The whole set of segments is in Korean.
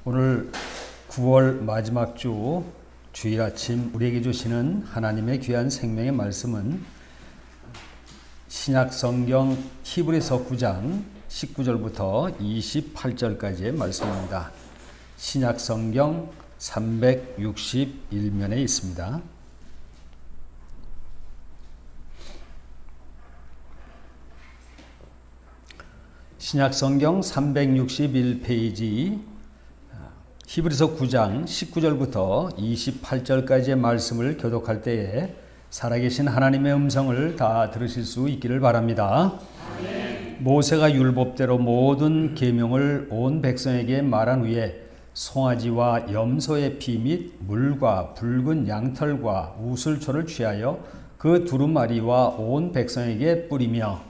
오늘 9월 마지막 주 주일 아침 우리에게 주시는 하나님의 귀한 생명의 말씀은 신약 성경 히브리서 9장 19절부터 28절까지의 말씀입니다. 신약 성경 361면에 있습니다. 신약 성경 361페이지 히브리서 9장 19절부터 28절까지의 말씀을 교독할 때에 살아계신 하나님의 음성을 다 들으실 수 있기를 바랍니다. 모세가 율법대로 모든 계명을 온 백성에게 말한 후에 송아지와 염소의 피 및 물과 붉은 양털과 우슬초를 취하여 그 두루마리와 온 백성에게 뿌리며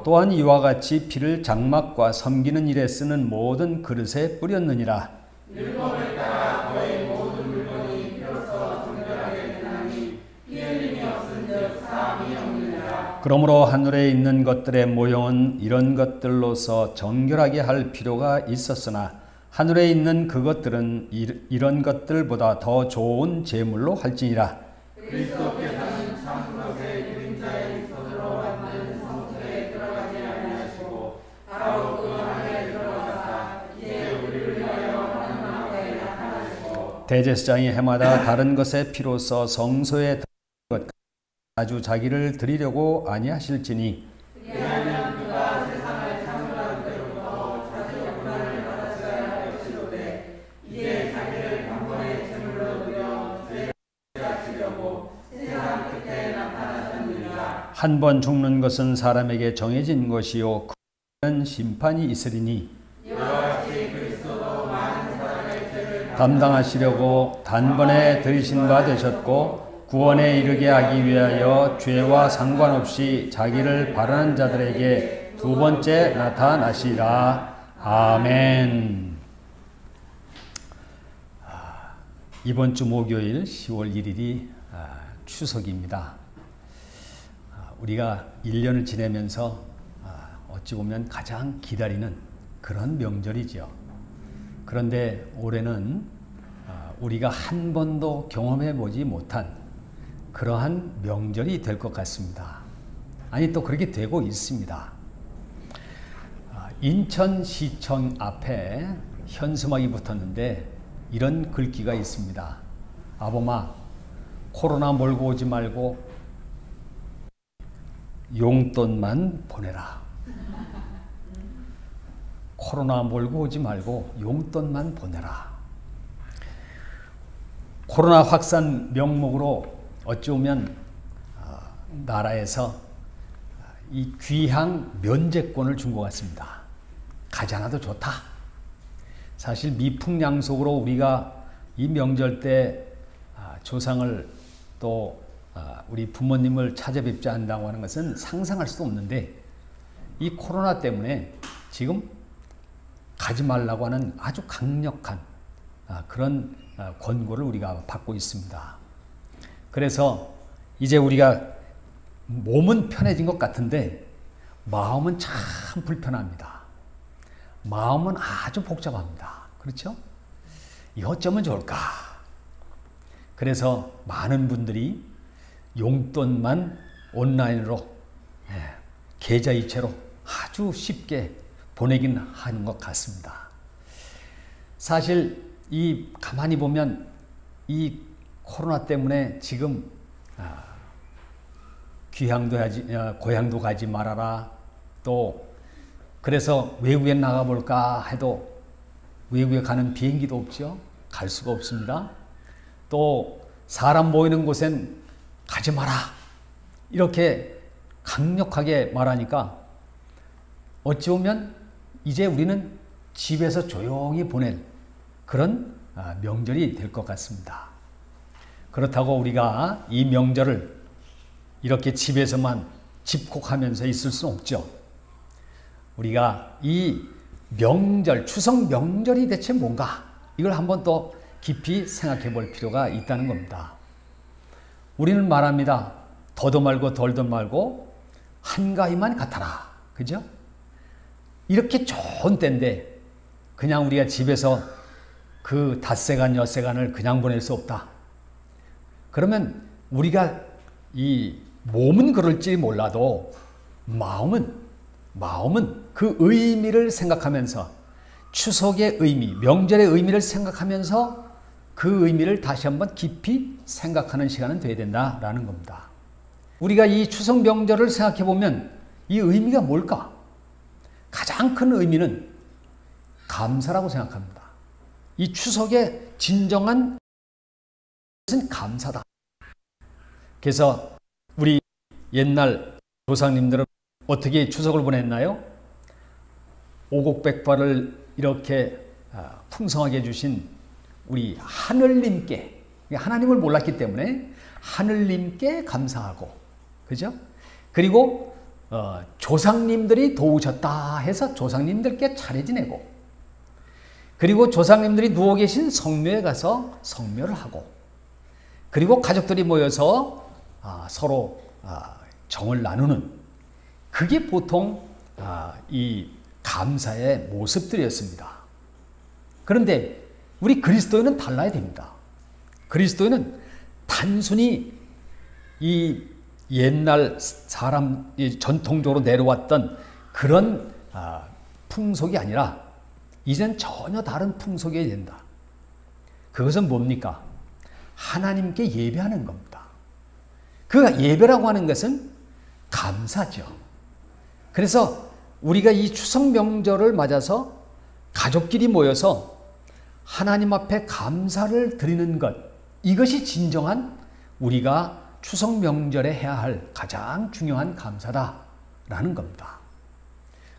또한 이와 같이 피를 장막과 섬기는 일에 쓰는 모든 그릇에 뿌렸느니라. 율법을 따라 너희 모든 물건이 피로써 정결하게 되나니 피 흘림이 없은즉 사함이 없느니라. 그러므로 하늘에 있는 것들의 모형은 이런 것들로서 정결하게 할 필요가 있었으나 하늘에 있는 그것들은 이런 것들보다 더 좋은 제물로 할지니라. 그리스도께서는 참 것의 그림자의 손으로 만든 성소에 들어가지 아니하시고 바로 그 안에 들어가사 이제 우리를 위하여 하나님 앞에 나타나시고 대제사장이 해마다 다른 것의 피로써 성소에 들어간 것 아주 자기를 드리려고 아니하실지니 왜냐하면 그가 세상을 창조한 때로부터 자기의 고난을 받았어야 할 것이로되 이제 자기를 단번에 제물로 드려 죄를 치려고 세상 끝에 나타나셨느니라. 한 번 죽는 것은 사람에게 정해진 것이요 그는 심판이 있으리니 이와 같이 그리스도도 많은 사람의 죄를 담당하시려고 단번에 들이신 바 되셨고 구원에 이르게 하기 위하여 죄와 상관없이 자기를 바라는 자들에게 두 번째 나타나시라. 아멘. 이번 주 목요일 10월 1일이 추석입니다. 우리가 1년을 지내면서 어찌 보면 가장 기다리는 그런 명절이죠. 그런데 올해는 우리가 한 번도 경험해 보지 못한 그러한 명절이 될 것 같습니다. 아니 또 그렇게 되고 있습니다. 인천시청 앞에 현수막이 붙었는데 이런 글귀가 있습니다. 아범아, 코로나 몰고 오지 말고 용돈만 보내라. 코로나 몰고 오지 말고 용돈만 보내라. 코로나 확산 명목으로 어찌 보면 나라에서 이 귀향 면제권을 준 것 같습니다. 가지 않아도 좋다. 사실 미풍양속으로 우리가 이 명절 때 조상을 또 우리 부모님을 찾아뵙지 않는다고 하는 것은 상상할 수도 없는데 이 코로나 때문에 지금 가지 말라고 하는 아주 강력한 그런 권고를 우리가 받고 있습니다. 그래서 이제 우리가 몸은 편해진 것 같은데 마음은 참 불편합니다. 마음은 아주 복잡합니다. 그렇죠? 이 어쩌면 좋을까? 그래서 많은 분들이 용돈만 온라인으로 계좌이체로 아주 쉽게 보내긴 하는 것 같습니다. 사실 이 가만히 보면 이 코로나 때문에 지금 고향도 가지 말아라. 또 그래서 외국에 나가볼까 해도 외국에 가는 비행기도 없죠. 갈 수가 없습니다. 또 사람 모이는 곳엔 가지 마라. 이렇게 강력하게 말하니까 어찌 보면 이제 우리는 집에서 조용히 보낼 그런 명절이 될 것 같습니다. 그렇다고 우리가 이 명절을 이렇게 집에서만 집콕하면서 있을 수는 없죠. 우리가 이 명절, 추석 명절이 대체 뭔가 이걸 한번 또 깊이 생각해 볼 필요가 있다는 겁니다. 우리는 말합니다. 더도 말고 덜도 말고 한가위만 같아라. 그죠? 이렇게 좋은 때인데 그냥 우리가 집에서 그 닷새간 엿새간을 그냥 보낼 수 없다. 그러면 우리가 이 몸은 그럴지 몰라도 마음은 그 의미를 생각하면서 추석의 의미, 명절의 의미를 생각하면서 그 의미를 다시 한번 깊이 생각하는 시간은 돼야 된다라는 겁니다. 우리가 이 추석 명절을 생각해 보면 이 의미가 뭘까? 가장 큰 의미는 감사라고 생각합니다. 이 추석의 진정한 것은 감사다. 그래서 우리 옛날 조상님들은 어떻게 추석을 보냈나요? 오곡백발을 이렇게 풍성하게 주신 우리 하늘님께, 하나님을 몰랐기 때문에 하늘님께 감사하고, 그죠? 그리고 조상님들이 도우셨다 해서 조상님들께 차례 지내고, 그리고 조상님들이 누워 계신 성묘에 가서 성묘를 하고, 그리고 가족들이 모여서 서로 정을 나누는, 그게 보통 이 감사의 모습들이었습니다. 그런데 우리 그리스도인은 달라야 됩니다. 그리스도인은 단순히 이 옛날 사람이 전통적으로 내려왔던 그런 풍속이 아니라 이젠 전혀 다른 풍속이 된다. 그것은 뭡니까? 하나님께 예배하는 겁니다. 그 예배라고 하는 것은 감사죠. 그래서 우리가 이 추석 명절을 맞아서 가족끼리 모여서 하나님 앞에 감사를 드리는 것, 이것이 진정한 우리가 추석 명절에 해야 할 가장 중요한 감사다라는 겁니다.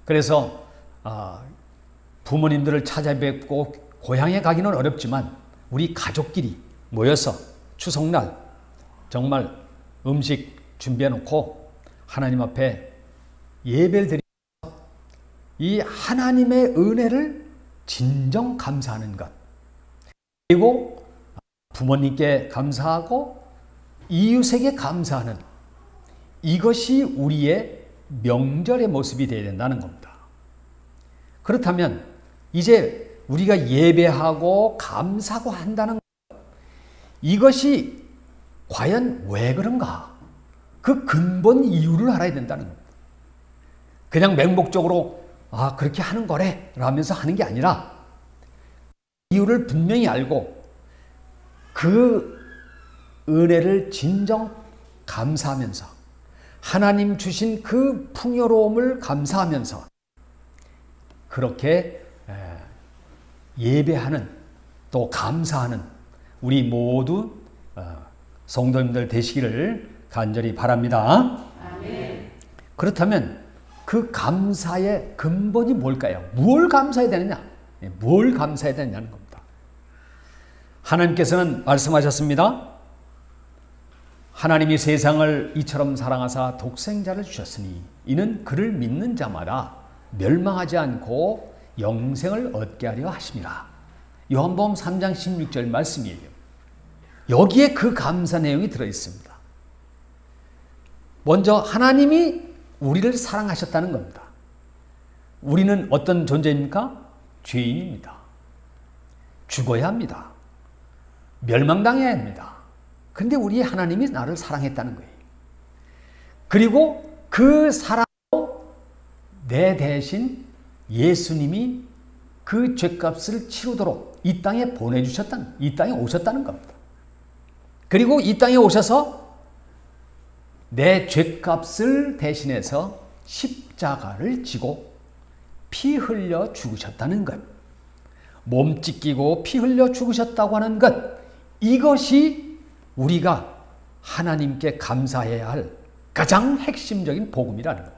그래서 부모님들을 찾아뵙고 고향에 가기는 어렵지만 우리 가족끼리 모여서 추석날 정말 음식 준비해 놓고 하나님 앞에 예배를 드리면서 이 하나님의 은혜를 진정 감사하는 것, 그리고 부모님께 감사하고 이웃에게 감사하는, 이것이 우리의 명절의 모습이 되어야 된다는 겁니다. 그렇다면 이제 우리가 예배하고 감사하고 한다는 것, 이것이 과연 왜 그런가? 그 근본 이유를 알아야 된다는 겁니다. 그냥 맹목적으로 그렇게 하는 거래 라면서 하는 게 아니라 이유를 분명히 알고 그 은혜를 진정 감사하면서 하나님 주신 그 풍요로움을 감사하면서 그렇게 예배하는, 또 감사하는 우리 모두 성도님들 되시기를 간절히 바랍니다. 아멘. 그렇다면 그 감사의 근본이 뭘까요? 뭘 감사해야 되느냐? 뭘 감사해야 되느냐는 겁니다. 하나님께서는 말씀하셨습니다. 하나님이 세상을 이처럼 사랑하사 독생자를 주셨으니 이는 그를 믿는 자마다 멸망하지 않고 영생을 얻게 하려 하심이라. 요한복음 3장 16절 말씀이에요. 여기에 그 감사 내용이 들어있습니다. 먼저 하나님이 우리를 사랑하셨다는 겁니다. 우리는 어떤 존재입니까? 죄인입니다. 죽어야 합니다. 멸망당해야 합니다. 그런데 우리 하나님이 나를 사랑했다는 거예요. 그리고 그 사랑으로 내 대신 예수님이 그 죄값을 치르도록 이 땅에 보내주셨다는, 이 땅에 오셨다는 겁니다. 그리고 이 땅에 오셔서 내 죄값을 대신해서 십자가를 지고 피 흘려 죽으셨다는 것, 몸 찢기고 피 흘려 죽으셨다고 하는 것, 이것이 우리가 하나님께 감사해야 할 가장 핵심적인 복음이라는 것.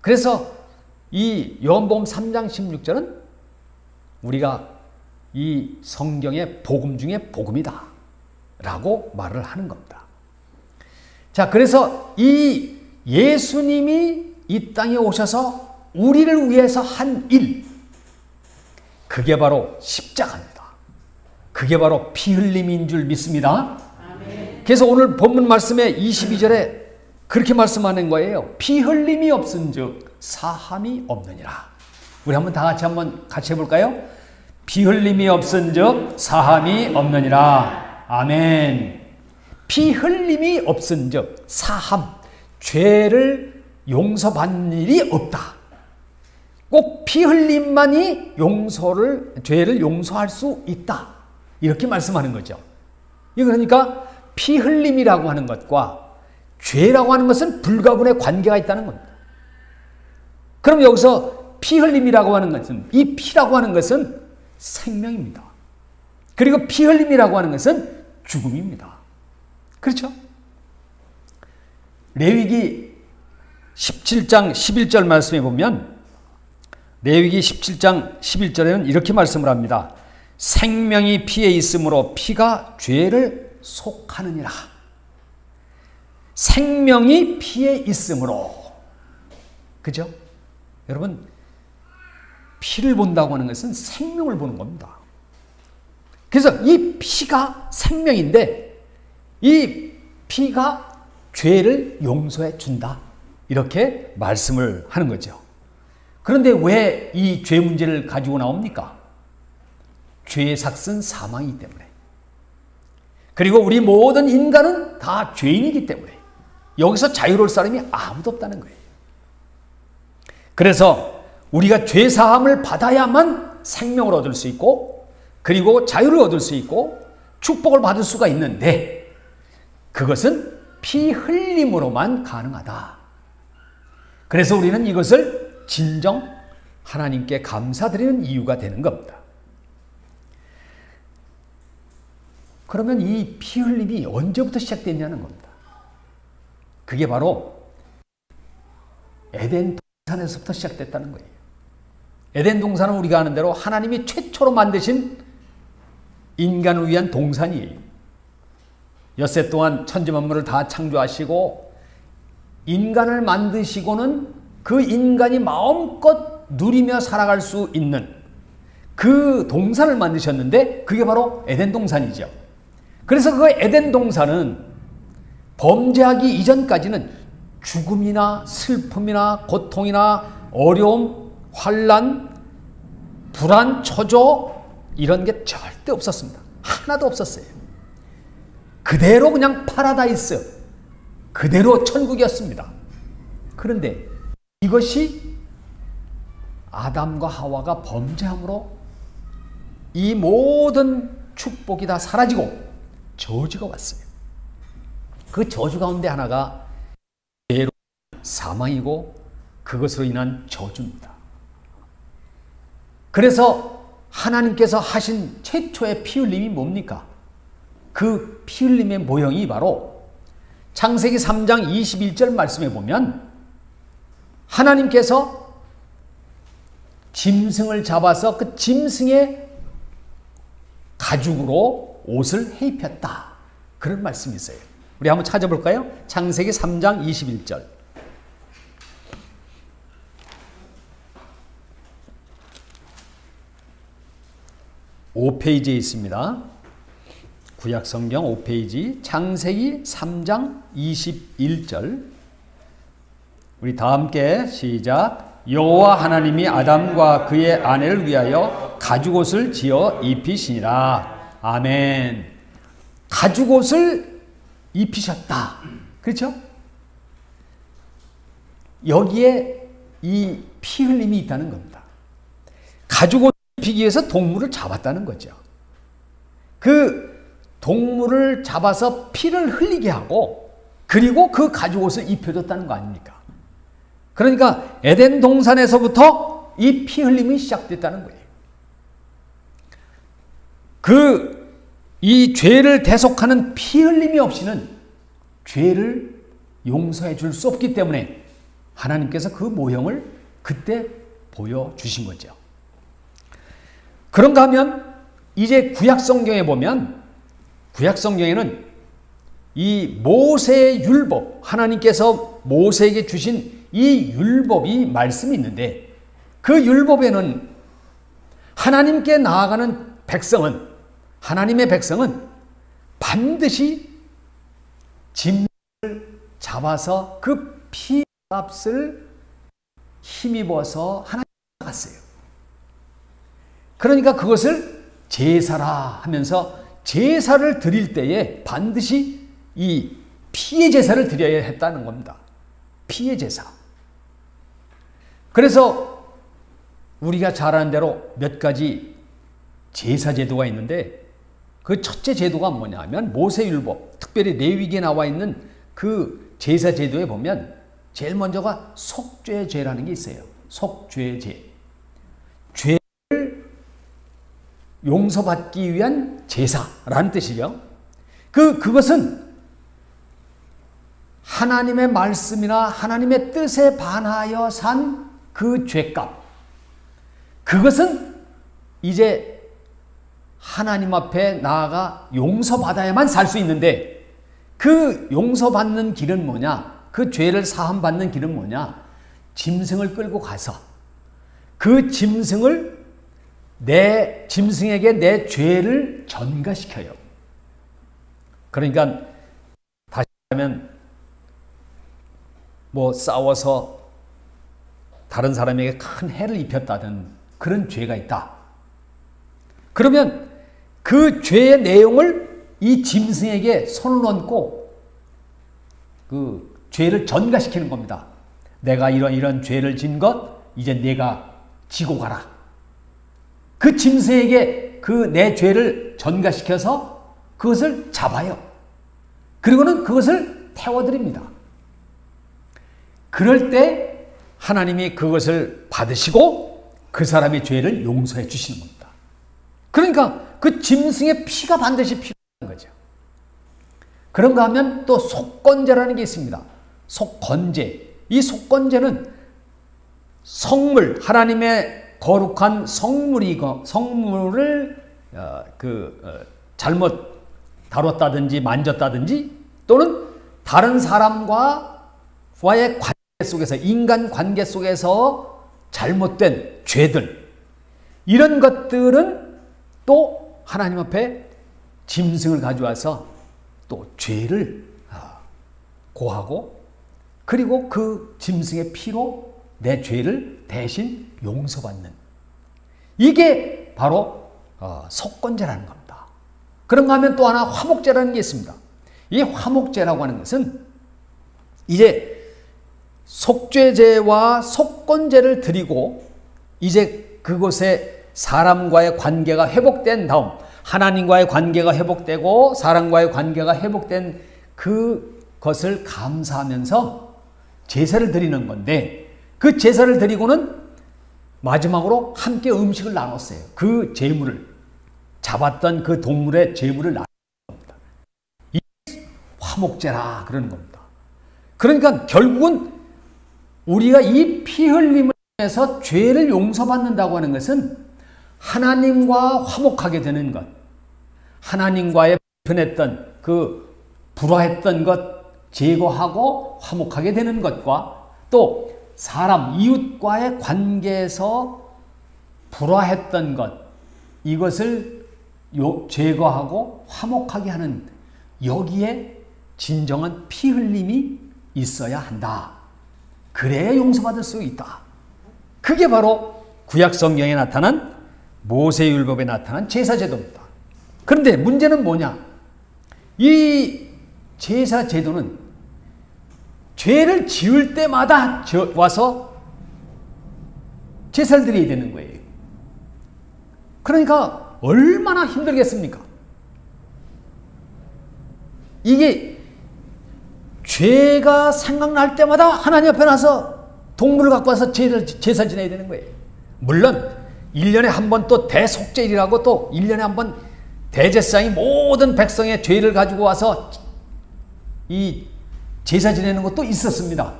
그래서 이 요한복음 3장 16절은 우리가 이 성경의 복음 중에 복음이다 라고 말을 하는 겁니다. 자, 그래서 이 예수님이 이 땅에 오셔서 우리를 위해서 한 일, 그게 바로 십자가입니다. 그게 바로 피 흘림인 줄 믿습니다. 아멘. 그래서 오늘 본문 말씀에 22절에 그렇게 말씀하는 거예요. 피 흘림이 없은즉 사함이 없느니라. 우리 한번 다 같이 해볼까요? 피 흘림이 없은즉 사함이 없느니라. 아멘. 피 흘림이 없은즉 사함, 죄를 용서받는 일이 없다. 꼭 피 흘림만이 죄를 용서할 수 있다. 이렇게 말씀하는 거죠. 이거 그러니까 피 흘림이라고 하는 것과 죄라고 하는 것은 불가분의 관계가 있다는 겁니다. 그럼 여기서 피 흘림이라고 하는 것은, 이 피라고 하는 것은 생명입니다. 그리고 피 흘림이라고 하는 것은 죽음입니다. 그렇죠? 레위기 17장 11절 말씀에 보면, 레위기 17장 11절에는 이렇게 말씀을 합니다. 생명이 피에 있으므로 피가 죄를 속하느니라. 생명이 피에 있으므로. 그죠? 여러분, 피를 본다고 하는 것은 생명을 보는 겁니다. 그래서 이 피가 생명인데 이 피가 죄를 용서해 준다. 이렇게 말씀을 하는 거죠. 그런데 왜 이 죄 문제를 가지고 나옵니까? 죄의 삭은 사망이기 때문에. 그리고 우리 모든 인간은 다 죄인이기 때문에 여기서 자유로울 사람이 아무도 없다는 거예요. 그래서 우리가 죄 사함을 받아야만 생명을 얻을 수 있고, 그리고 자유를 얻을 수 있고 축복을 받을 수가 있는데, 그것은 피 흘림으로만 가능하다. 그래서 우리는 이것을 진정 하나님께 감사드리는 이유가 되는 겁니다. 그러면 이 피 흘림이 언제부터 시작됐냐는 겁니다. 그게 바로 에덴 동산에서부터 시작됐다는 거예요. 에덴 동산은 우리가 아는 대로 하나님이 최초로 만드신 인간을 위한 동산이에요. 엿새 동안 천지 만물을 다 창조하시고 인간을 만드시고는 그 인간이 마음껏 누리며 살아갈 수 있는 그 동산을 만드셨는데, 그게 바로 에덴 동산이죠. 그래서 그 에덴 동산은 범죄하기 이전까지는 죽음이나 슬픔이나 고통이나 어려움, 환난, 불안, 초조 이런 게 절대 없었습니다. 하나도 없었어요. 그대로 그냥 파라다이스, 그대로 천국이었습니다. 그런데 이것이 아담과 하와가 범죄함으로 이 모든 축복이 다 사라지고 저주가 왔어요. 그 저주 가운데 하나가 죄로 사망이고 그것으로 인한 저주입니다. 그래서 하나님께서 하신 최초의 피 흘림이 뭡니까? 그 피 흘림의 모형이 바로 창세기 3장 21절 말씀에 보면 하나님께서 짐승을 잡아서 그 짐승의 가죽으로 옷을 해 입혔다. 그런 말씀이 있어요. 우리 한번 찾아볼까요? 창세기 3장 21절. (5페이지에) 있습니다. 구약성경 5페이지 창세기 3장 21절. 우리 다 함께 시작. 여호와 하나님이 아담과 그의 아내를 위하여 가죽옷을 지어 입히시니라. 아멘. 가죽옷을 입히셨다. 그렇죠? 여기에 이 피 흘림이 있다는 겁니다. 가죽옷을 입히기 위해서 동물을 잡았다는 거죠. 그 동물을 잡아서 피를 흘리게 하고 그리고 그 가죽옷을 입혀줬다는 거 아닙니까? 그러니까 에덴 동산에서부터 이 피 흘림이 시작됐다는 거예요. 이 죄를 대속하는 피 흘림이 없이는 죄를 용서해 줄 수 없기 때문에 하나님께서 그 모형을 그때 보여주신 거죠. 그런가 하면 이제 구약성경에 보면, 구약성경에는 이 모세의 율법, 하나님께서 모세에게 주신 이 율법이 말씀이 있는데, 그 율법에는 하나님께 나아가는 백성은, 하나님의 백성은 반드시 짐승을 잡아서 그 피값을 힘입어서 하나님께 나갔어요. 그러니까 그것을 제사라 하면서 제사를 드릴 때에 반드시 이 피의 제사를 드려야 했다는 겁니다. 피의 제사. 그래서 우리가 잘 아는 대로 몇 가지 제사 제도가 있는데 그 첫째 제도가 뭐냐면 모세율법, 특별히 레위기에 나와 있는 그 제사 제도에 보면 제일 먼저가 속죄제라는 게 있어요. 속죄제. 죄를 용서받기 위한 제사라는 뜻이죠. 그것은 하나님의 말씀이나 하나님의 뜻에 반하여 산 그 죄값. 그것은 이제 하나님 앞에 나아가 용서받아야만 살 수 있는데 그 용서받는 길은 뭐냐? 그 죄를 사함받는 길은 뭐냐? 짐승을 끌고 가서 그 짐승에게 내 죄를 전가시켜요. 그러니까 다시 하면 뭐 싸워서 다른 사람에게 큰 해를 입혔다든 그런 죄가 있다. 그러면 그 죄의 내용을 이 짐승에게 손을 얹고 그 죄를 전가시키는 겁니다. 내가 이런 죄를 진 것 이제 내가 지고 가라. 그 짐승에게 그 내 죄를 전가시켜서 그것을 잡아요. 그리고는 그것을 태워드립니다. 그럴 때 하나님이 그것을 받으시고 그 사람의 죄를 용서해 주시는 겁니다. 그러니까 그 짐승의 피가 반드시 필요한 거죠. 그런가 하면 또 속건제라는 게 있습니다. 속건제. 이 속건제는 성물, 하나님의 거룩한 성물을 잘못 다뤘다든지 만졌다든지 또는 다른 사람과의 관계 속에서, 인간 관계 속에서 잘못된 죄들, 이런 것들은 또 하나님 앞에 짐승을 가져와서 또 죄를 고하고 그리고 그 짐승의 피로 내 죄를 대신 용서받는, 이게 바로 속건제라는 겁니다. 그런가 하면 또 하나 화목제라는 게 있습니다. 이 화목제라고 하는 것은 이제 속죄제와 속건제를 드리고 이제 그곳에 사람과의 관계가 회복된 다음, 하나님과의 관계가 회복되고 사람과의 관계가 회복된 그것을 감사하면서 제사를 드리는 건데, 그 제사를 드리고는 마지막으로 함께 음식을 나눴어요. 그 제물을, 잡았던 그 동물의 제물을 나누는 겁니다. 이 화목제라 그러는 겁니다. 그러니까 결국은 우리가 이 피 흘림을 통해서 죄를 용서받는다고 하는 것은 하나님과 화목하게 되는 것, 하나님과의 불편했던 그 불화했던 것 제거하고 화목하게 되는 것과 또 사람, 이웃과의 관계에서 불화했던 것, 이것을 제거하고 화목하게 하는, 여기에 진정한 피 흘림이 있어야 한다. 그래야 용서받을 수 있다. 그게 바로 구약 성경에 나타난 모세율법에 나타난 제사제도입니다. 그런데 문제는 뭐냐? 이 제사제도는 죄를 지을 때마다 와서 제사를 드려야 되는 거예요. 그러니까 얼마나 힘들겠습니까? 이게 죄가 생각날 때마다 하나님 앞에 나서 동물을 갖고 와서 제사 지내야 되는 거예요. 물론 1년에 한 번 또 대속죄일이라고 또 1년에 한 번 대제사장이 모든 백성의 죄를 가지고 와서 이 제사 지내는 것도 있었습니다.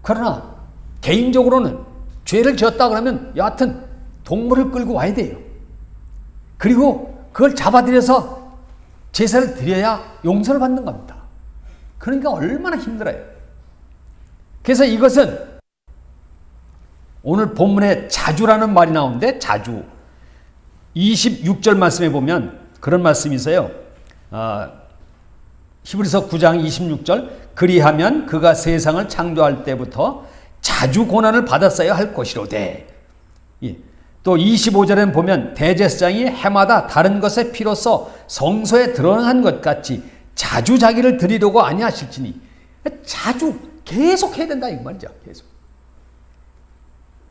그러나 개인적으로는 죄를 지었다 그러면 여하튼 동물을 끌고 와야 돼요. 그리고 그걸 잡아들여서 제사를 드려야 용서를 받는 겁니다. 그러니까 얼마나 힘들어요. 그래서 이것은 오늘 본문에 자주라는 말이 나오는데, 자주 26절 말씀에 보면 그런 말씀이 있어요. 히브리서 9장 26절, 그리하면 그가 세상을 창조할 때부터 자주 고난을 받았어야 할 것이로되. 예. 또 25절에는 보면 대제사장이 해마다 다른 것의 피로써 성소에 들어간 것 같이 자주 자기를 드리려고 아니하실지니, 자주 계속 해야 된다 이 말이죠. 계속.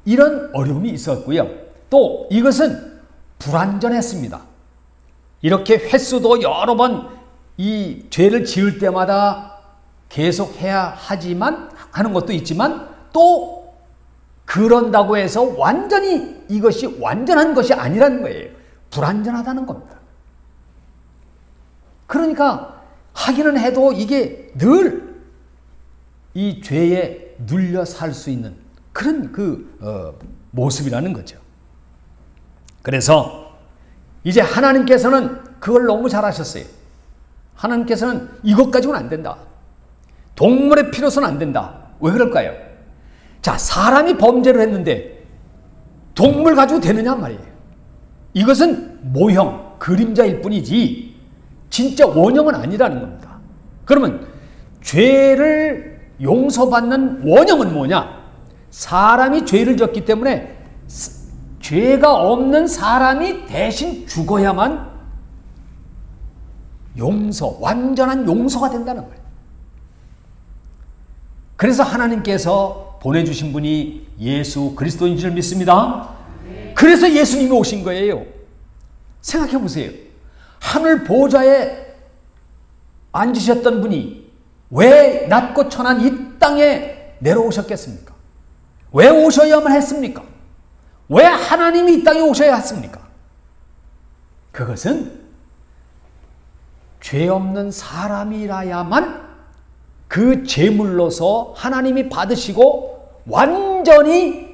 이런 어려움이 있었고요. 또 이것은 불완전했습니다. 이렇게 횟수도 여러 번 이 죄를 지을 때마다 계속 해야 하지만 하는 것도 있지만, 또 그런다고 해서 완전히 이것이 완전한 것이 아니라는 거예요. 불완전하다는 겁니다. 그러니까 하기는 해도 이게 늘 이 죄에 눌려 살 수 있는 그런 모습이라는 거죠. 그래서 이제 하나님께서는 그걸 너무 잘하셨어요. 하나님께서는 이것 가지고는 안 된다. 동물의 피로서는 안 된다. 왜 그럴까요? 자, 사람이 범죄를 했는데 동물 가지고 되느냐 말이에요. 이것은 모형, 그림자일 뿐이지 진짜 원형은 아니라는 겁니다. 그러면 죄를 용서받는 원형은 뭐냐? 사람이 죄를 졌기 때문에 죄가 없는 사람이 대신 죽어야만 완전한 용서가 된다는 거예요. 그래서 하나님께서 보내주신 분이 예수 그리스도인 줄 믿습니다. 그래서 예수님이 오신 거예요. 생각해 보세요. 하늘 보좌에 앉으셨던 분이 왜 낮고 천한 이 땅에 내려오셨겠습니까? 왜 오셔야만 했습니까? 왜 하나님이 이 땅에 오셔야 했습니까? 그것은 죄 없는 사람이라야만 그 제물로서 하나님이 받으시고 완전히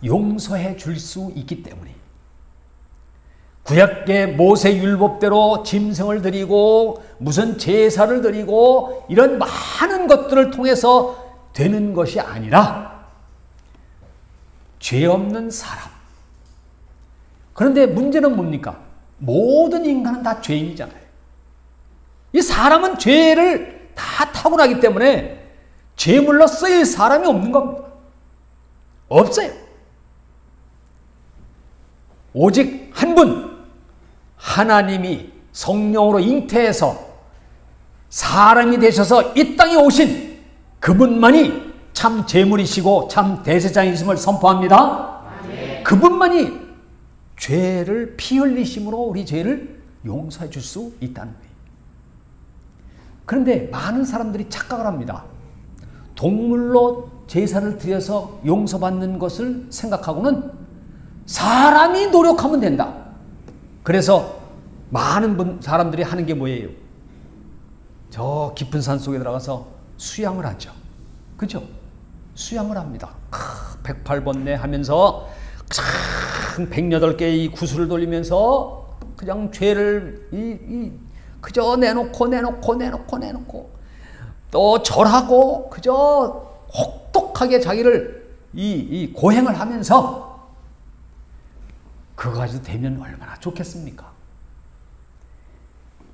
용서해 줄 수 있기 때문에, 구약의 모세 율법대로 짐승을 드리고 무슨 제사를 드리고 이런 많은 것들을 통해서 되는 것이 아니라 죄 없는 사람. 그런데 문제는 뭡니까? 모든 인간은 다 죄인이잖아요. 이 사람은 죄를 다 타고나기 때문에 제물로 쓰일 사람이 없는 겁니다. 없어요. 오직 한 분, 하나님이 성령으로 잉태해서 사람이 되셔서 이 땅에 오신 그분만이 참 제물이시고 참 대제사장이심을 선포합니다. 그분만이 죄를 피 흘리심으로 우리 죄를 용서해 줄 수 있다는 거예요. 그런데 많은 사람들이 착각을 합니다. 동물로 제사를 드려서 용서받는 것을 생각하고는 사람이 노력하면 된다. 그래서 많은 사람들이 하는 게 뭐예요? 저 깊은 산 속에 들어가서 수양을 하죠. 그죠? 수양을 합니다. 108번뇌 하면서 108개의 구슬을 돌리면서 그냥 죄를 그저 내놓고 또 절하고 그저 혹독하게 자기를 고행을 하면서 그거 가지고 되면 얼마나 좋겠습니까?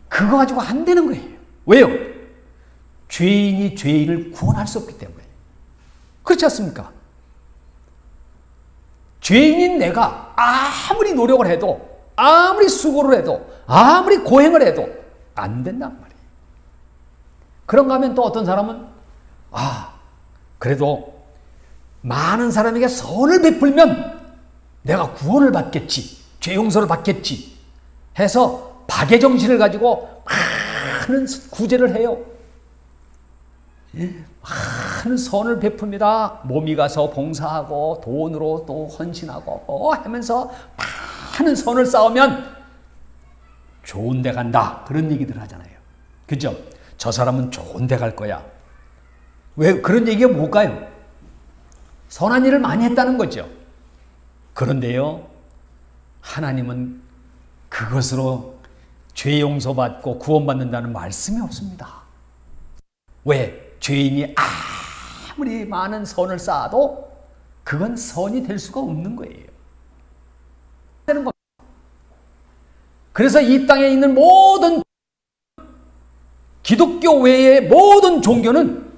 그거 가지고 안 되는 거예요. 왜요? 죄인이 죄인을 구원할 수 없기 때문에. 그렇지 않습니까? 죄인인 내가 아무리 노력을 해도, 아무리 수고를 해도, 아무리 고행을 해도 안 된단 말이에요. 그런가 하면 또 어떤 사람은 그래도 많은 사람에게 선을 베풀면 내가 구원을 받겠지, 죄 용서를 받겠지 해서 박애정신을 가지고 많은 구제를 해요. 많은 선을 베풉니다. 몸이 가서 봉사하고 돈으로 또 헌신하고 하면서 많은 선을 쌓으면 좋은 데 간다, 그런 얘기들 하잖아요. 그죠? 저 사람은 좋은 데 갈 거야. 왜 그런 얘기가 뭘까요? 선한 일을 많이 했다는 거죠. 그런데요, 하나님은 그것으로 죄 용서받고 구원받는다는 말씀이 없습니다. 왜? 죄인이 아무리 많은 선을 쌓아도 그건 선이 될 수가 없는 거예요. 그래서 이 땅에 있는 모든 기독교 외의 모든 종교는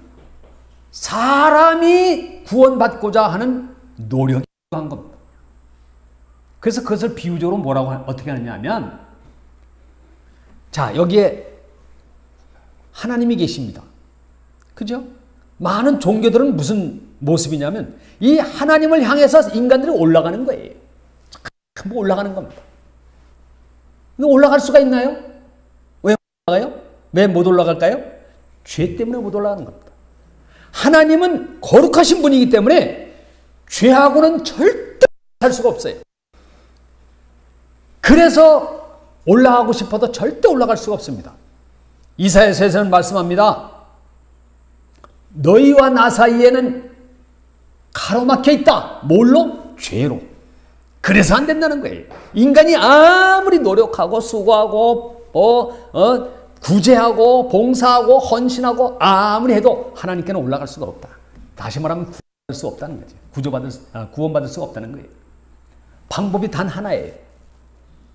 사람이 구원받고자 하는 노력이 필요한 겁니다. 그래서 그것을 비유적으로 뭐라고 어떻게 하느냐면, 자, 여기에 하나님이 계십니다. 그죠? 많은 종교들은 무슨 모습이냐면 이 하나님을 향해서 인간들이 올라가는 거예요. 뭐 올라가는 겁니다. 근데 올라갈 수가 있나요? 왜 못 올라가요? 왜 못 올라갈까요? 죄 때문에 못 올라가는 겁니다. 하나님은 거룩하신 분이기 때문에 죄하고는 절대 할 수가 없어요. 그래서 올라가고 싶어도 절대 올라갈 수가 없습니다. 이사야서에서는 말씀합니다. 너희와 나 사이에는 가로막혀 있다. 뭘로? 죄로. 그래서 안 된다는 거예요. 인간이 아무리 노력하고 수고하고 구제하고 봉사하고 헌신하고 아무리 해도 하나님께는 올라갈 수가 없다. 다시 말하면 구원받을 수 없다는 거죠. 구원받을 수가 없다는 거예요. 방법이 단 하나예요.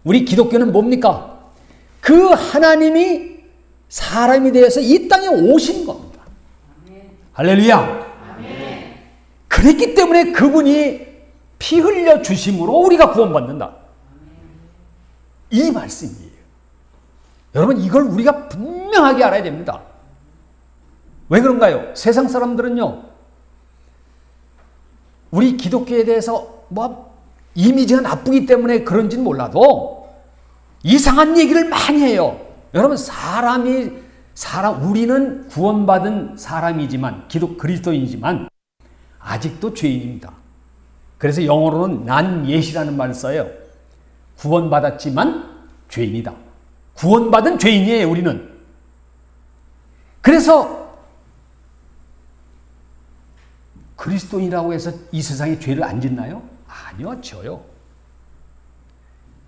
우리 기독교는 뭡니까? 그 하나님이 사람이 되어서 이 땅에 오신 겁니다. 아멘. 할렐루야. 아멘. 그랬기 때문에 그분이 피 흘려 주심으로 우리가 구원받는다. 아멘. 이 말씀이에요. 여러분, 이걸 우리가 분명하게 알아야 됩니다. 왜 그런가요? 세상 사람들은요, 우리 기독교에 대해서 이미지가 나쁘기 때문에 그런지는 몰라도 이상한 얘기를 많이 해요. 여러분, 우리는 구원받은 사람이지만, 그리스도인이지만, 아직도 죄인입니다. 그래서 영어로는 난 yet이라는 말을 써요. 구원받았지만 죄인이다. 구원받은 죄인이에요, 우리는. 그래서 그리스도인이라고 해서 이 세상에 죄를 안 짓나요? 아니요, 져요.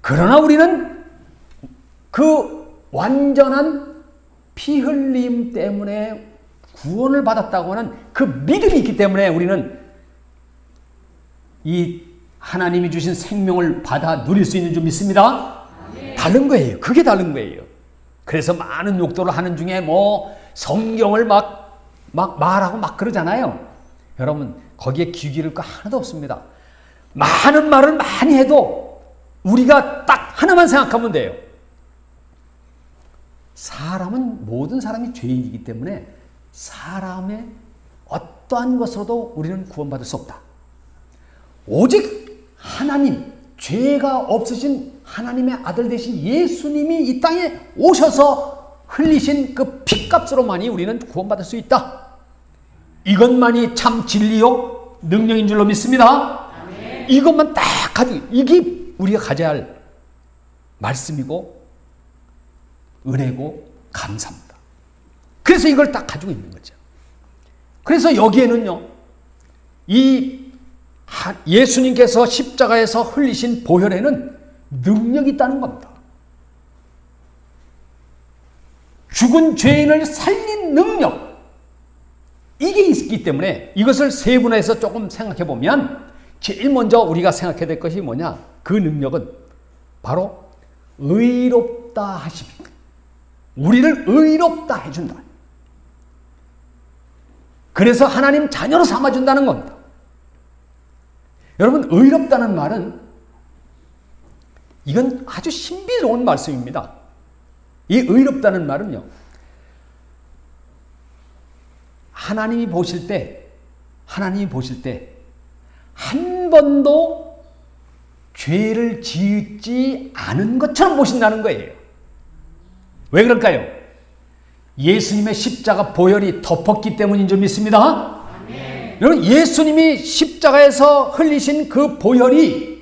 그러나 우리는 그 완전한 피 흘림 때문에 구원을 받았다고 하는 그 믿음이 있기 때문에 우리는 이 하나님이 주신 생명을 받아 누릴 수 있는 줄 믿습니다. 다른 거예요. 그게 다른 거예요. 그래서 많은 욕도를 하는 중에 성경을 막 말하고 막 그러잖아요. 여러분, 거기에 귀 기를 거 하나도 없습니다. 많은 말을 많이 해도 우리가 딱 하나만 생각하면 돼요. 모든 사람이 죄인이기 때문에 사람의 어떠한 것으로도 우리는 구원받을 수 없다. 오직 하나님, 죄가 없으신 하나님의 아들 되신 예수님이 이 땅에 오셔서 흘리신 그 피값으로만이 우리는 구원받을 수 있다. 이것만이 참 진리요 능력인 줄로 믿습니다. 아멘. 이것만 딱 가지고, 이게 우리가 가져야 할 말씀이고 은혜고 감사입니다. 그래서 이걸 딱 가지고 있는 거죠. 그래서 여기에는요, 이 예수님께서 십자가에서 흘리신 보혈에는 능력이 있다는 겁니다. 죽은 죄인을 살린 능력, 이게 있기 때문에 이것을 세분화해서 조금 생각해 보면 제일 먼저 우리가 생각해야 될 것이 뭐냐? 그 능력은 바로 의롭다 하십니다. 우리를 의롭다 해준다. 그래서 하나님 자녀로 삼아준다는 겁니다. 여러분, 의롭다는 말은 이건 아주 신비로운 말씀입니다. 이 의롭다는 말은요, 하나님이 보실 때 한 번도 죄를 짓지 않은 것처럼 보신다는 거예요. 왜 그럴까요? 예수님의 십자가 보혈이 덮었기 때문인 줄 믿습니다. 아멘. 여러분, 예수님이 십자가에서 흘리신 그 보혈이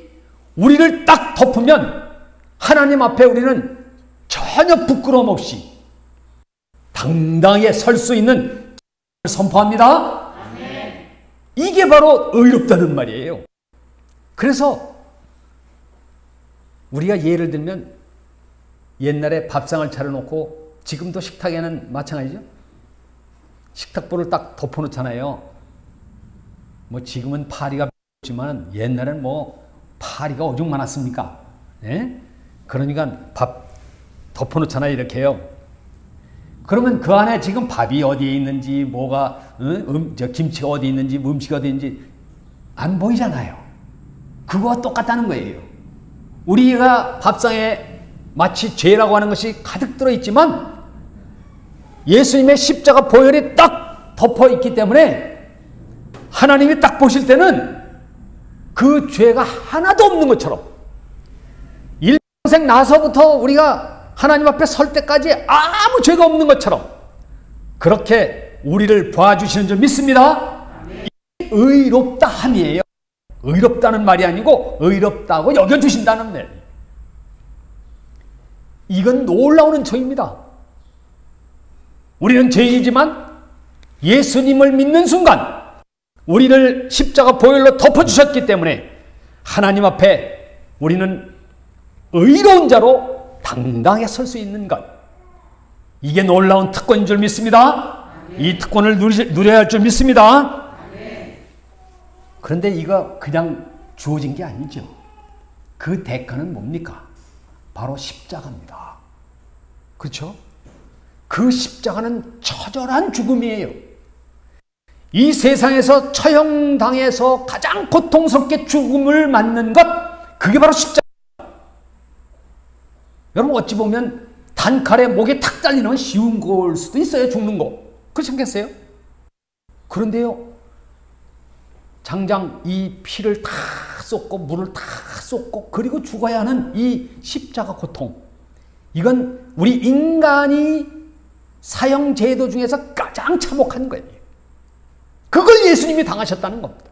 우리를 딱 덮으면 하나님 앞에 우리는 전혀 부끄러움 없이 당당하게 설 수 있는 선포합니다. 아멘. 이게 바로 의롭다는 말이에요. 그래서 우리가 예를 들면 옛날에 밥상을 차려놓고, 지금도 식탁에는 마찬가지죠. 식탁보를 딱 덮어놓잖아요. 지금은 파리가 없지만 옛날에는 파리가 오죽 많았습니까? 예? 그러니까 밥 덮어놓잖아요, 이렇게요. 그러면 그 안에 지금 밥이 어디에 있는지, 김치가 어디 있는지, 음식이 어디 있는지 안 보이잖아요. 그거와 똑같다는 거예요. 우리가 밥상에 마치 죄라고 하는 것이 가득 들어있지만 예수님의 십자가 보혈이 딱 덮어있기 때문에 하나님이 딱 보실 때는 그 죄가 하나도 없는 것처럼, 일평생 나서부터 우리가 하나님 앞에 설 때까지 아무 죄가 없는 것처럼 그렇게 우리를 봐주시는 줄 믿습니다. 의롭다 함이에요. 의롭다는 말이 아니고 의롭다고 여겨주신다는 말. 이건 놀라운 은총입니다. 우리는 죄인이지만 예수님을 믿는 순간 우리를 십자가 보혈로 덮어주셨기 때문에 하나님 앞에 우리는 의로운 자로 당당하게 설 수 있는 것. 이게 놀라운 특권인 줄 믿습니다. 이 특권을 누려야 할 줄 믿습니다. 그런데 이거 그냥 주어진 게 아니죠. 그 대가는 뭡니까? 바로 십자가입니다. 그렇죠? 그 십자가는 처절한 죽음이에요. 이 세상에서 처형당해서 가장 고통스럽게 죽음을 맞는 것, 그게 바로 십자가. 여러분 어찌 보면 단칼에 목에 탁 잘리는 건 쉬운 거일 수도 있어요. 죽는 거. 그렇지 않겠어요? 그런데요, 장장 이 피를 다 쏟고 물을 다 쏟고 그리고 죽어야 하는 이 십자가 고통, 이건 우리 인간이 사형제도 중에서 가장 참혹한 거예요. 그걸 예수님이 당하셨다는 겁니다.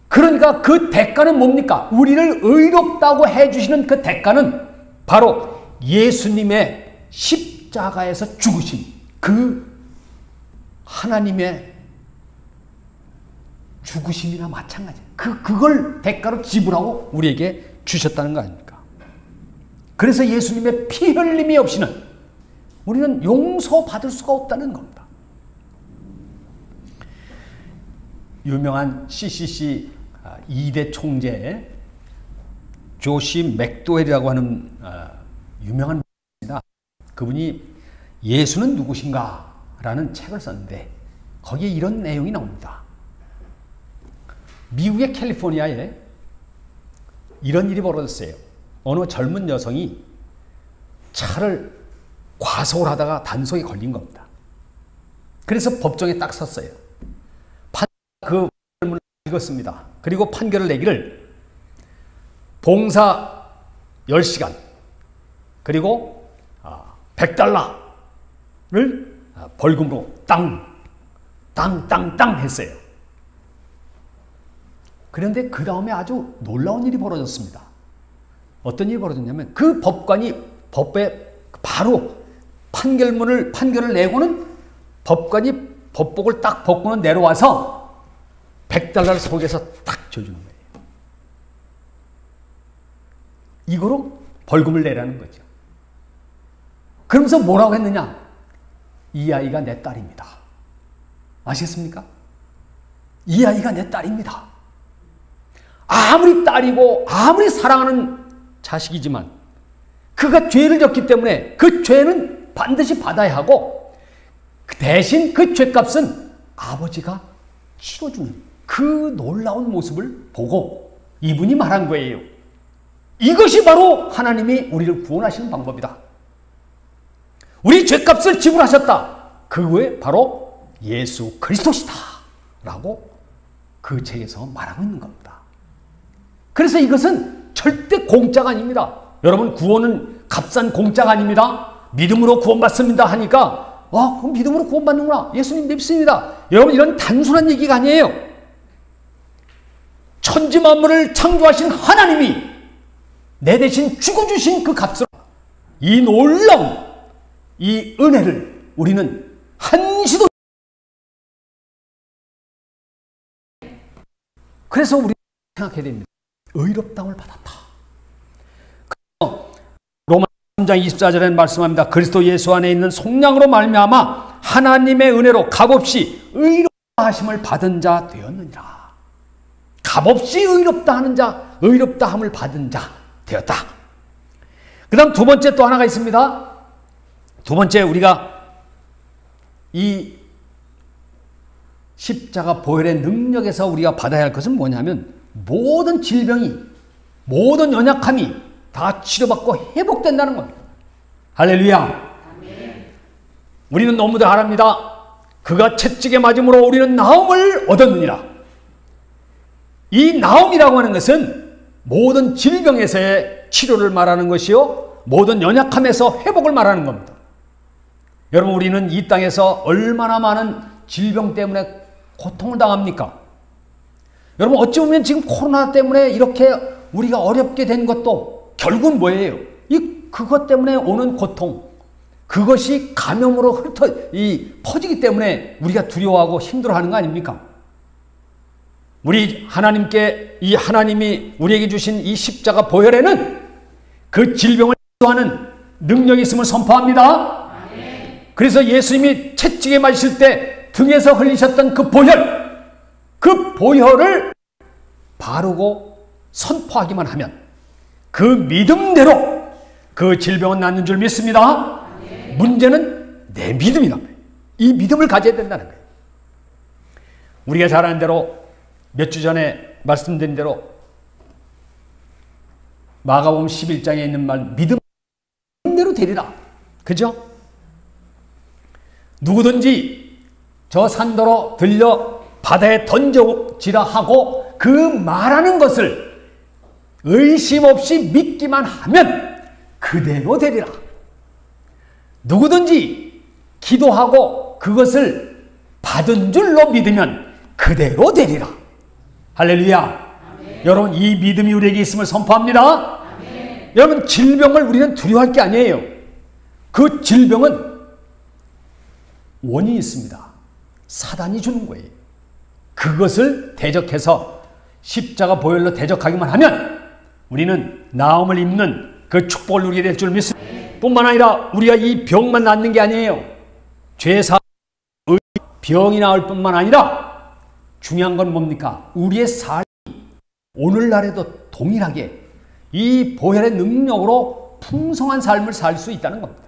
그러니까 그 대가는 뭡니까? 우리를 의롭다고 해주시는 그 대가는 바로 예수님의 십자가에서 죽으신 그 하나님의 죽으심이나 마찬가지예요. 그걸 대가로 지불하고 우리에게 주셨다는 거 아닙니까? 그래서 예수님의 피 흘림이 없이는 우리는 용서받을 수가 없다는 겁니다. 유명한 CCC 2대 총재 조시 맥도웰이라고 하는 유명한 분입니다. 그분이 예수는 누구신가? 라는 책을 썼는데 거기에 이런 내용이 나옵니다. 미국의 캘리포니아에 이런 일이 벌어졌어요. 어느 젊은 여성이 차를 과속을 하다가 단속에 걸린 겁니다. 그래서 법정에 딱 섰어요. 그 판결문을 읽었습니다. 그리고 판결을 내기를 봉사 10시간 그리고 $100를 벌금으로 땅 했어요. 그런데 그 다음에 아주 놀라운 일이 벌어졌습니다. 어떤 일이 벌어졌냐면 그 법관이 법에 바로 판결을 내고는 법관이 법복을 딱 벗고는 내려와서 $100를 속에서 딱 줘주는 거예요. 이거로 벌금을 내라는 거죠. 그러면서 뭐라고 했느냐? 이 아이가 내 딸입니다. 아시겠습니까? 이 아이가 내 딸입니다. 아무리 딸이고 아무리 사랑하는 자식이지만 그가 죄를 졌기 때문에 그 죄는 반드시 받아야 하고 대신 그 죄값은 아버지가 치러주는 그 놀라운 모습을 보고 이분이 말한 거예요. 이것이 바로 하나님이 우리를 구원하시는 방법이다. 우리 죄값을 지불하셨다. 그게 바로 예수 그리스도시다. 라고 그 책에서 말하고 있는 겁니다. 그래서 이것은 절대 공짜가 아닙니다. 여러분 구원은 값싼 공짜가 아닙니다. 믿음으로 구원받습니다 하니까 그럼 믿음으로 구원받는구나. 예수님 믿습니다. 여러분 이런 단순한 얘기가 아니에요. 천지 만물을 창조하신 하나님이 내 대신 죽어주신 그 값으로 이 놀라운 이 은혜를 우리는 한시도 그래서 우리 생각해야 됩니다. 의롭다움을 받았다. 로마 3장 24절에는 말씀합니다. 그리스도 예수 안에 있는 속량으로 말미암아 하나님의 은혜로 값없이 의롭다 하심을 받은 자 되었느니라. 값없이 의롭다 하는 자, 의롭다 함을 받은 자 되었다. 그 다음 두 번째 또 하나가 있습니다. 두 번째 우리가 이 십자가 보혈의 능력에서 우리가 받아야 할 것은 뭐냐면 모든 질병이 모든 연약함이 다 치료받고 회복된다는 겁니다. 할렐루야. 우리는 너무들 알합니다. 그가 채찍에 맞음으로 우리는 나음을 얻었느니라. 이 나음이라고 하는 것은 모든 질병에서의 치료를 말하는 것이요, 모든 연약함에서 회복을 말하는 겁니다. 여러분, 우리는 이 땅에서 얼마나 많은 질병 때문에 고통을 당합니까? 여러분, 어찌 보면 지금 코로나 때문에 이렇게 우리가 어렵게 된 것도 결국은 뭐예요? 그것 때문에 오는 고통, 그것이 감염으로 퍼지기 때문에 우리가 두려워하고 힘들어하는 거 아닙니까? 우리 하나님께, 이 하나님이 우리에게 주신 이 십자가 보혈에는 그 질병을 치료하는 능력이 있음을 선포합니다. 그래서 예수님이 채찍에 맞으실 때 등에서 흘리셨던 그 보혈을 바르고 선포하기만 하면 그 믿음대로 그 질병은 낫는 줄 믿습니다. 문제는 내 믿음이란 거예요. 이 믿음을 가져야 된다는 거예요. 우리가 잘 아는 대로 몇 주 전에 말씀드린 대로 마가복음 11장에 있는 말, 믿음대로 되리라. 그죠? 누구든지 저 산더러 들려 바다에 던져지라 하고 그 말하는 것을 의심 없이 믿기만 하면 그대로 되리라. 누구든지 기도하고 그것을 받은 줄로 믿으면 그대로 되리라. 할렐루야. 여러분, 이 믿음이 우리에게 있음을 선포합니다. 여러분, 질병을 우리는 두려워할 게 아니에요. 그 질병은 원인이 있습니다. 사단이 주는 거예요. 그것을 대적해서 십자가 보혈로 대적하기만 하면 우리는 나음을 입는 그 축복을 누리게 될 줄 믿습니다. 뿐만 아니라 우리가 이 병만 낫는 게 아니에요. 죄사 병이 나을 뿐만 아니라 중요한 건 뭡니까? 우리의 삶이 오늘날에도 동일하게 이 보혈의 능력으로 풍성한 삶을 살 수 있다는 겁니다.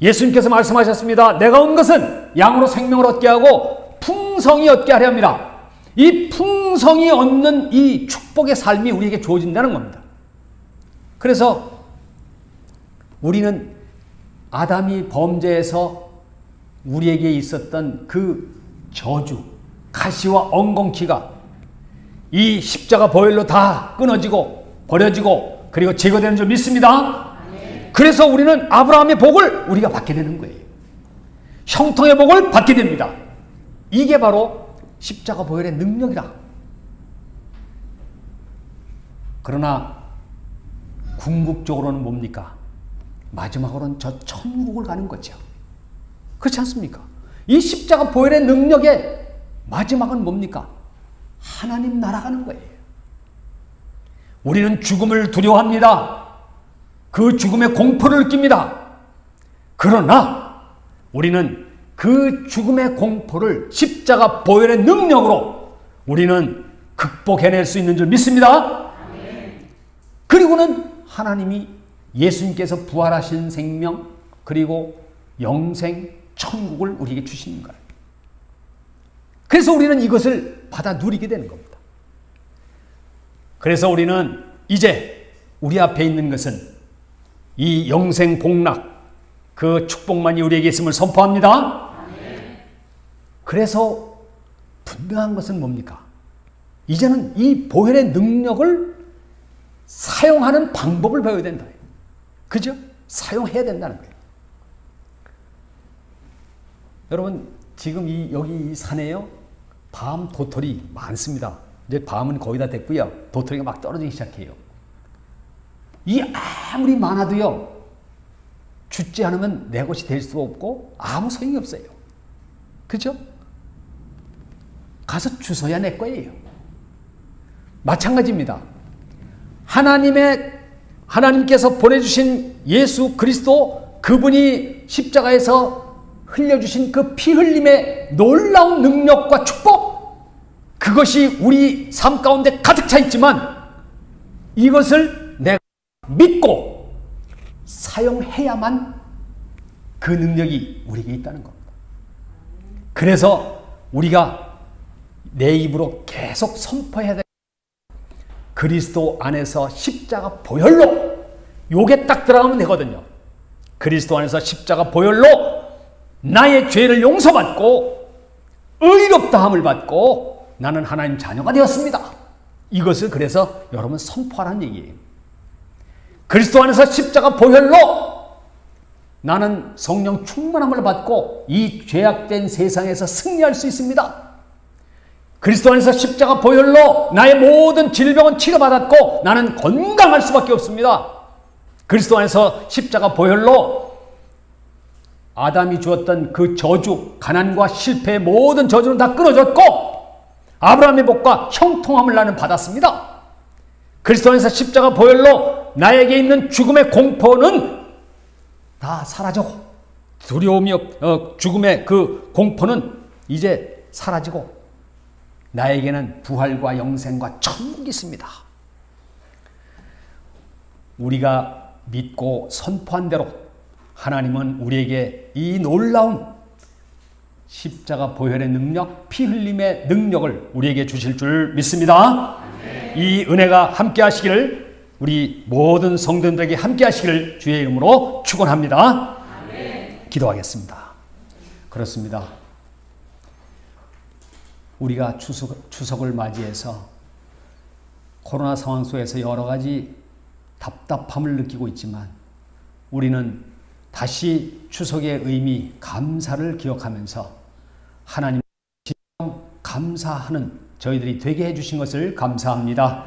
예수님께서 말씀하셨습니다. 내가 온 것은 양으로 생명을 얻게 하고 풍성히 얻게 하려 합니다. 이 풍성히 얻는 이 축복의 삶이 우리에게 주어진다는 겁니다. 그래서 우리는 아담이 범죄해서 우리에게 있었던 그 저주, 가시와 엉겅퀴가 이 십자가 보혈로 다 끊어지고 버려지고 그리고 제거되는 줄 믿습니다. 그래서 우리는 아브라함의 복을 우리가 받게 되는 거예요. 형통의 복을 받게 됩니다. 이게 바로 십자가 보혈의 능력이다. 그러나 궁극적으로는 뭡니까? 마지막으로는 저 천국을 가는 거죠. 그렇지 않습니까? 이 십자가 보혈의 능력의 마지막은 뭡니까? 하나님 나라 가는 거예요. 우리는 죽음을 두려워합니다. 그 죽음의 공포를 느낍니다. 그러나 우리는 그 죽음의 공포를 십자가 보혈의 능력으로 우리는 극복해낼 수 있는 줄 믿습니다. 그리고는 하나님이 예수님께서 부활하신 생명 그리고 영생 천국을 우리에게 주시는 거예요. 그래서 우리는 이것을 받아 누리게 되는 겁니다. 그래서 우리는 이제 우리 앞에 있는 것은 이 영생 복락 그 축복만이 우리에게 있음을 선포합니다. 그래서 분명한 것은 뭡니까? 이제는 이 보혈의 능력을 사용하는 방법을 배워야 된다. 그죠? 사용해야 된다는 거예요. 여러분, 지금 여기 이 산에요, 밤 도토리 많습니다. 이제 밤은 거의 다 됐고요. 도토리가 막 떨어지기 시작해요. 이 아무리 많아도요, 죽지 않으면 내 것이 될 수가 없고 아무 소용이 없어요. 그죠? 가서 주워야 내 거예요. 마찬가지입니다. 하나님께서 보내주신 예수 그리스도, 그분이 십자가에서 흘려주신 그 피 흘림의 놀라운 능력과 축복, 그것이 우리 삶 가운데 가득 차 있지만 이것을 내가 믿고 사용해야만 그 능력이 우리에게 있다는 겁니다. 그래서 우리가 내 입으로 계속 선포해야 돼. 그리스도 안에서 십자가 보혈로 요게 딱 들어가면 되거든요. 그리스도 안에서 십자가 보혈로 나의 죄를 용서받고 의롭다함을 받고 나는 하나님 자녀가 되었습니다. 이것을 그래서 여러분 선포하라는 얘기예요. 그리스도 안에서 십자가 보혈로 나는 성령 충만함을 받고 이 죄악된 세상에서 승리할 수 있습니다. 그리스도 안에서 십자가 보혈로 나의 모든 질병은 치료받았고 나는 건강할 수밖에 없습니다. 그리스도 안에서 십자가 보혈로 아담이 주었던 그 저주, 가난과 실패의 모든 저주는 다 끊어졌고 아브라함의 복과 형통함을 나는 받았습니다. 그리스도 안에서 십자가 보혈로 나에게 있는 죽음의 공포는 다 사라지고 두려움이 죽음의 그 공포는 이제 사라지고 나에게는 부활과 영생과 천국이 있습니다. 우리가 믿고 선포한 대로 하나님은 우리에게 이 놀라운 십자가 보혈의 능력, 피 흘림의 능력을 우리에게 주실 줄 믿습니다. 이 은혜가 함께 하시기를 우리 모든 성도들에게 함께 하시기를 주의 이름으로 축원합니다. 기도하겠습니다. 그렇습니다. 우리가 추석을 맞이해서 코로나 상황 속에서 여러 가지 답답함을 느끼고 있지만 우리는 다시 추석의 의미, 감사를 기억하면서 하나님 감사하는 저희들이 되게 해주신 것을 감사합니다.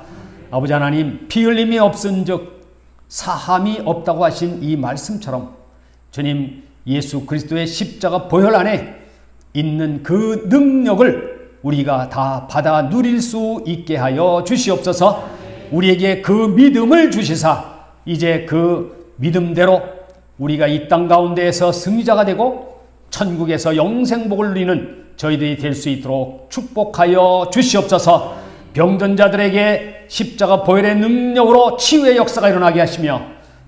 아버지 하나님, 피 흘림이 없은 즉 사함이 없다고 하신 이 말씀처럼 주님 예수 그리스도의 십자가 보혈 안에 있는 그 능력을 우리가 다 받아 누릴 수 있게 하여 주시옵소서. 우리에게 그 믿음을 주시사 이제 그 믿음대로 우리가 이 땅 가운데에서 승리자가 되고 천국에서 영생복을 누리는 저희들이 될 수 있도록 축복하여 주시옵소서. 병든 자들에게 십자가 보혈의 능력으로 치유의 역사가 일어나게 하시며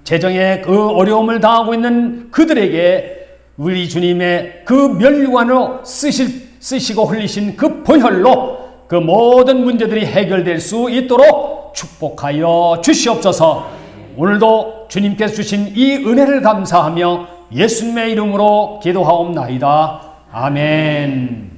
재정의 그 어려움을 당하고 있는 그들에게 우리 주님의 그 면류관으로 쓰시고 흘리신 그 보혈로 그 모든 문제들이 해결될 수 있도록 축복하여 주시옵소서. 오늘도 주님께서 주신 이 은혜를 감사하며 예수님의 이름으로 기도하옵나이다. 아멘.